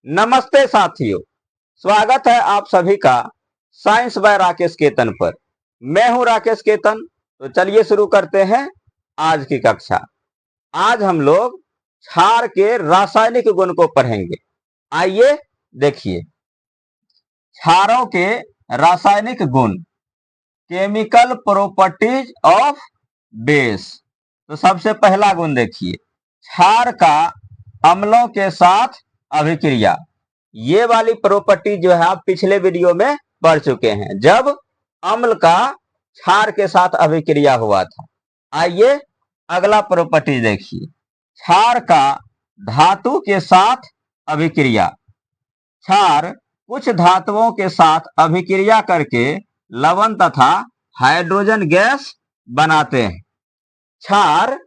नमस्ते साथियों, स्वागत है आप सभी का साइंस बाय राकेश केतन पर। मैं हूं राकेश केतन। तो चलिए शुरू करते हैं आज की कक्षा। आज हम लोग क्षार के रासायनिक गुण को पढ़ेंगे। आइए देखिए, क्षारों के रासायनिक गुण, केमिकल प्रॉपर्टीज ऑफ बेस। तो सबसे पहला गुण देखिए, क्षार का अम्लों के साथ अभिक्रिया। ये वाली प्रॉपर्टी जो है आप पिछले वीडियो में पढ़ चुके हैं, जब अम्ल का क्षार के साथ अभिक्रिया हुआ था। आइए अगला प्रॉपर्टी देखिए, क्षार का धातु के साथ अभिक्रिया। क्षार कुछ धातुओं के साथ अभिक्रिया करके लवण तथा हाइड्रोजन गैस बनाते हैं। क्षार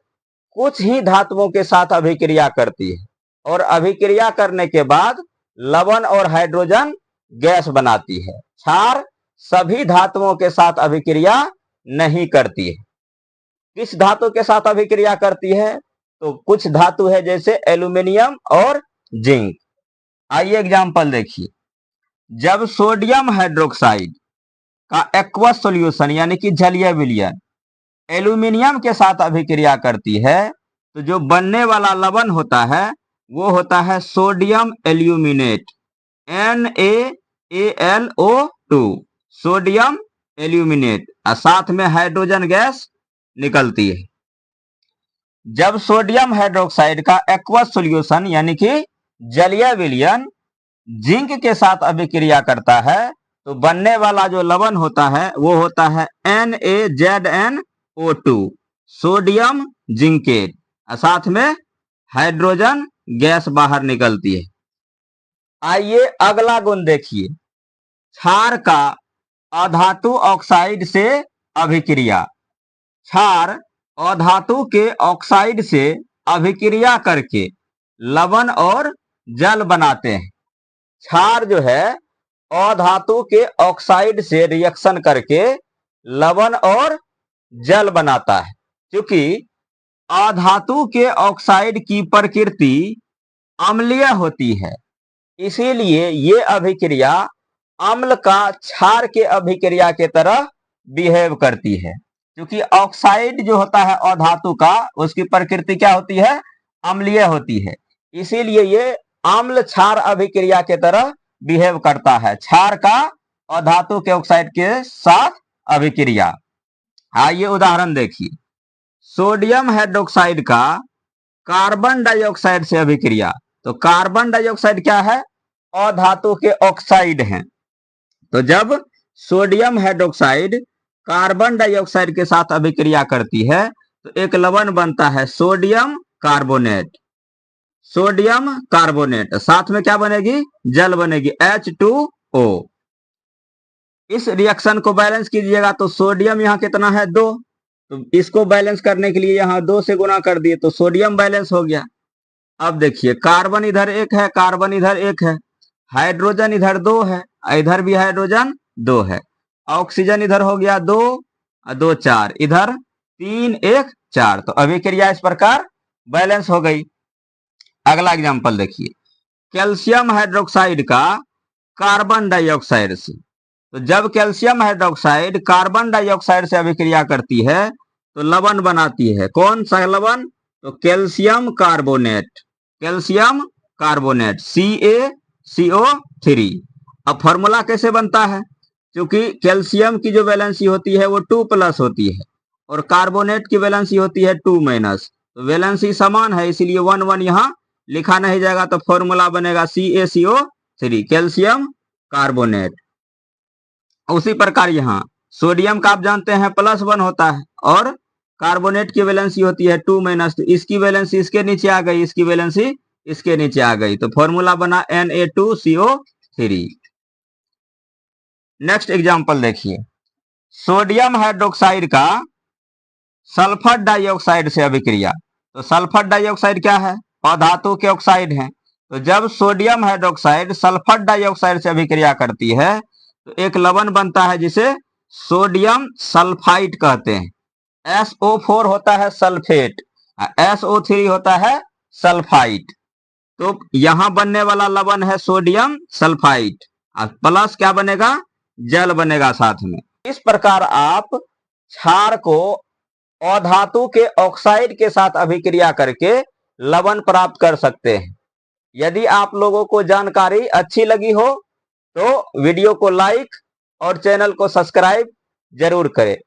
कुछ ही धातुओं के साथ अभिक्रिया करती है और अभिक्रिया करने के बाद लवण और हाइड्रोजन गैस बनाती है। क्षार सभी धातुओं के साथ अभिक्रिया नहीं करती है। किस धातु के साथ अभिक्रिया करती है? तो कुछ धातु है जैसे एल्यूमिनियम और जिंक। आइए एग्जांपल देखिए, जब सोडियम हाइड्रोक्साइड का एक्वस सॉल्यूशन यानी कि जलीय विलयन एल्यूमिनियम के साथ अभिक्रिया करती है, तो जो बनने वाला लवण होता है वो होता है sodium aluminate, NaAlO2, sodium aluminate, और साथ में हाइड्रोजन गैस निकलती है। जब सोडियम हाइड्रोक्साइड का एक्वस सॉल्यूशन यानी कि जलीय विलयन जिंक के साथ अभिक्रिया करता है, तो बनने वाला जो लवण होता है वो होता है NaZnO2, सोडियम जिंकेट, और साथ में हाइड्रोजन गैस बाहर निकलती है। आइए अगला गुण देखिए, क्षार का अधातु ऑक्साइड से अभिक्रिया। क्षार अधातु के ऑक्साइड से अभिक्रिया करके लवण और जल बनाते हैं। क्षार जो है अधातु के ऑक्साइड से रिएक्शन करके लवण और जल बनाता है। क्योंकि अधातु के ऑक्साइड की प्रकृति अम्लीय होती है, इसीलिए ये अभिक्रिया अम्ल का क्षार के अभिक्रिया के तरह बिहेव करती है। क्योंकि ऑक्साइड जो होता है अधातु का, उसकी प्रकृति क्या होती है? अम्लीय होती है, इसीलिए ये अम्ल क्षार अभिक्रिया के तरह बिहेव करता है, क्षार का अधातु के ऑक्साइड के साथ अभिक्रिया। आइए उदाहरण देखिए, सोडियम हाइड्रोक्साइड का कार्बन डाइऑक्साइड से अभिक्रिया। तो कार्बन डाइऑक्साइड क्या है? अधातु के ऑक्साइड हैं। तो जब सोडियम हाइड्रोक्साइड कार्बन डाइऑक्साइड के साथ अभिक्रिया करती है तो एक लवण बनता है सोडियम कार्बोनेट। सोडियम कार्बोनेट, साथ में क्या बनेगी? जल बनेगी, H2O। इस रिएक्शन को बैलेंस कीजिएगा तो सोडियम यहाँ कितना है? 2। तो इसको बैलेंस करने के लिए यहाँ 2 से गुना कर दिए तो सोडियम बैलेंस हो गया। अब देखिए, कार्बन इधर 1 है, कार्बन इधर 1 है, हाइड्रोजन इधर 2 है, इधर भी हाइड्रोजन 2 है, ऑक्सीजन इधर हो गया 2 और 2 4, इधर 3 1 4। तो अभिक्रिया इस प्रकार बैलेंस हो गई। अगला एग्जांपल देखिए, कैल्शियम हाइड्रोक्साइड का कार्बन डाइऑक्साइड से। तो जब कैल्शियम हाइड्रोक्साइड कार्बन डाइऑक्साइड से अभिक्रिया करती है तो लवण बनाती है। कौन सा लवण? तो calcium carbonate, calcium carbonate, CaCO3। अब फॉर्मूला कैसे बनता है? क्योंकि कैल्शियम की जो वैलेंसी होती है वो 2+ होती है और कार्बोनेट की वैलेंसी होती है 2-। तो वैलेंसी समान है, इसीलिए 1 1 यहाँ लिखा नहीं जाएगा। तो फॉर्मूला बनेगा CaCO3, कैल्शियम कार्बोनेट। उसी प्रकार यहाँ सोडियम का आप जानते हैं +1 होता है और कार्बोनेट की वैलेंसी होती है 2-। तो इसकी वैलेंसी इसके नीचे आ गई, इसकी वैलेंसी इसके नीचे आ गई, तो फॉर्मूला बना Na2CO3। नेक्स्ट एग्जांपल देखिए, सोडियम हाइड्रोक्साइड का सल्फर डाइऑक्साइड से अभिक्रिया। तो सल्फर डाइऑक्साइड क्या है? अधातु के ऑक्साइड हैं। तो जब सोडियम हाइड्रोक्साइड सल्फर डाइऑक्साइड से अभिक्रिया करती है तो एक लवण बनता है जिसे सोडियम सल्फाइड कहते हैं। SO4 होता है सल्फेट, SO3 होता है सल्फाइड। तो यहां बनने वाला लवण है सोडियम सल्फाइड, और प्लस क्या बनेगा, जल बनेगा साथ में। इस प्रकार आप क्षार को अधातु के ऑक्साइड के साथ अभिक्रिया करके लवण प्राप्त कर सकते हैं। यदि आप लोगों को जानकारी अच्छी लगी हो तो वीडियो को लाइक और चैनल को सब्सक्राइब जरूर करें।